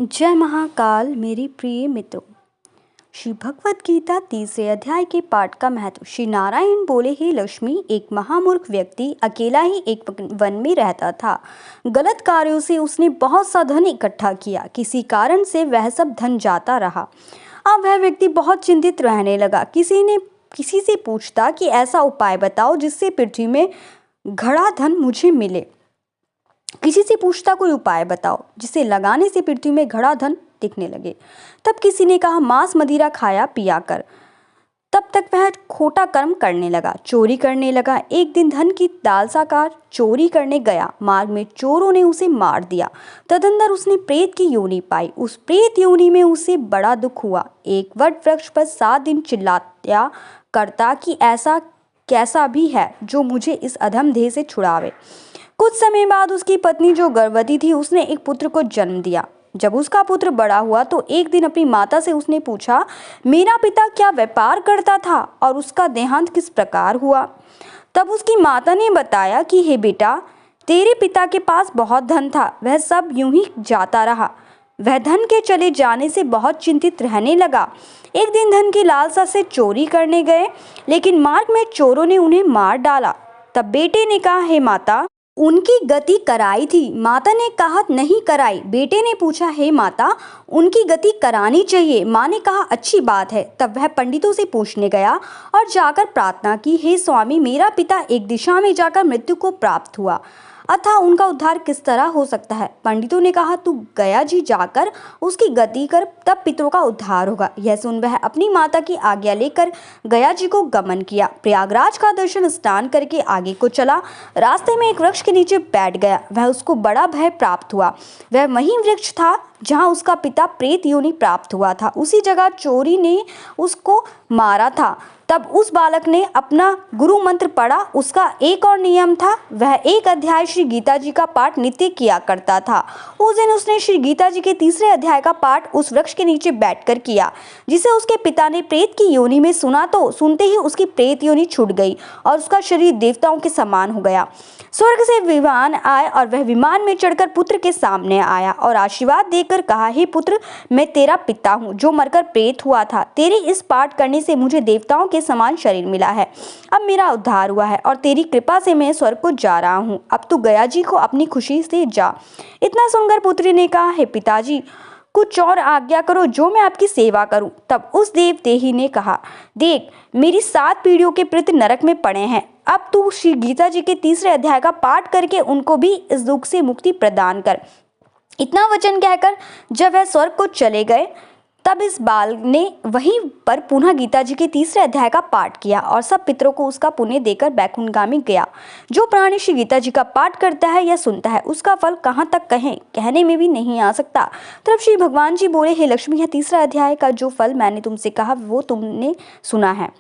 जय महाकाल मेरे प्रिय मित्रों। श्री भगवत गीता तीसरे अध्याय के पाठ का महत्व। श्री नारायण बोले, हे लक्ष्मी, एक महामूर्ख व्यक्ति अकेला ही एक वन में रहता था। गलत कार्यों से उसने बहुत सा धन इकट्ठा किया। किसी कारण से वह सब धन जाता रहा। अब वह व्यक्ति बहुत चिंतित रहने लगा। किसी से पूछता कि ऐसा उपाय बताओ जिससे पृथ्वी में घड़ा धन मुझे मिले। किसी से पूछता कोई उपाय बताओ जिसे लगाने से पृथ्वी में घड़ा धन दिखने लगे। तब किसी ने कहा, मांस मदिरा खाया पिया कर। तब तक वह खोटा कर्म करने लगा, चोरी करने लगा। एक दिन धन की लालसाकार चोरी करने गया। मार्ग में चोरों ने उसे मार दिया। तदंतर उसने प्रेत की योनि पाई। उस प्रेत योनि में उसे बड़ा दुख हुआ। एक वट वृक्ष पर 7 दिन चिल्लाया करता कि ऐसा कैसा भी है जो मुझे इस अधम देह से छुड़ावे। कुछ समय बाद उसकी पत्नी जो गर्भवती थी, उसने एक पुत्र को जन्म दिया। जब उसका पुत्र बड़ा हुआ तो एक दिन अपनी माता से उसने पूछा, मेरा पिता क्या व्यापार करता था और उसका देहांत किस प्रकार हुआ। तब उसकी माता ने बताया कि हे बेटा, तेरे पिता के पास बहुत धन था, वह सब यूं ही जाता रहा। वह धन के चले जाने से बहुत चिंतित रहने लगा। एक दिन धन की लालसा से चोरी करने गए, लेकिन मार्ग में चोरों ने उन्हें मार डाला। तब बेटे ने कहा, हे माता, उनकी गति कराई थी। माता ने कहा, नहीं कराई। बेटे ने पूछा, हे माता, उनकी गति करानी चाहिए। माँ ने कहा, अच्छी बात है। तब वह पंडितों से पूछने गया और जाकर प्रार्थना की, हे स्वामी, मेरा पिता एक दिशा में जाकर मृत्यु को प्राप्त हुआ, अतः उनका उद्धार किस तरह हो सकता है। पंडितों ने कहा, तू गया जी जाकर उसकी गति कर, तब पितरों का उद्धार होगा। यह सुन वह अपनी माता की आज्ञा लेकर गया जी को गमन किया। प्रयागराज का दर्शन स्नान करके आगे को चला। रास्ते में एक वृक्ष के नीचे बैठ गया। वह उसको बड़ा भय प्राप्त हुआ। वह वही वृक्ष था जहाँ उसका पिता प्रेत योनि प्राप्त हुआ था। उसी जगह चोरी ने उसको मारा था। तब उस बालक ने अपना गुरु मंत्र पढ़ा। उसका एक और नियम था, वह एक अध्याय श्री गीता जी का पाठ नित्य किया करता था। उस दिन उसने श्री गीता जी के तीसरे अध्याय का पाठ उस वृक्ष के नीचे बैठकर किया, जिसे उसके पिता ने प्रेत की योनि में सुना। तो सुनते ही उसकी प्रेत योनि छूट गई और उसका शरीर देवताओं के समान हो गया। स्वर्ग से विमान आए और वह विमान में चढ़कर पुत्र के सामने आया और आशीर्वाद देकर कहा, हे पुत्र, मैं तेरा पिता हूँ जो मरकर प्रेत हुआ था। तेरे इस पाठ करने से मुझे देवताओं के समान शरीर मिला है। अब मेरा उद्धार हुआ है और तेरी कृपा से मैं स्वर्ग को जा रहा हूँ। अब तू गया जी को अपनी खुशी से जा। इतना सुनकर पुत्री ने कहा, हे पिताजी, कुछ और आज्ञा करो जो मैं आपकी सेवा करूं। तब उस देवदेही ने कहा, देख, मेरी 7 पीढ़ियों के पितृ नरक में पड़े हैं। अब तू श्री गीता जी के तीसरे अध्याय का पाठ करके उनको भी इस दुख से मुक्ति प्रदान कर। इतना वचन कहकर जब वह स्वर्ग को चले गए, तब इस बाल ने वहीं पर पुनः गीता जी के तीसरे अध्याय का पाठ किया और सब पितरों को उसका पुण्य देकर बैकुंठगामी गया। जो प्राणी श्री गीता जी का पाठ करता है या सुनता है, उसका फल कहाँ तक कहें, कहने में भी नहीं आ सकता। तब श्री भगवान जी बोले, हे लक्ष्मी, यह तीसरा अध्याय का जो फल मैंने तुमसे कहा वो तुमने सुना है।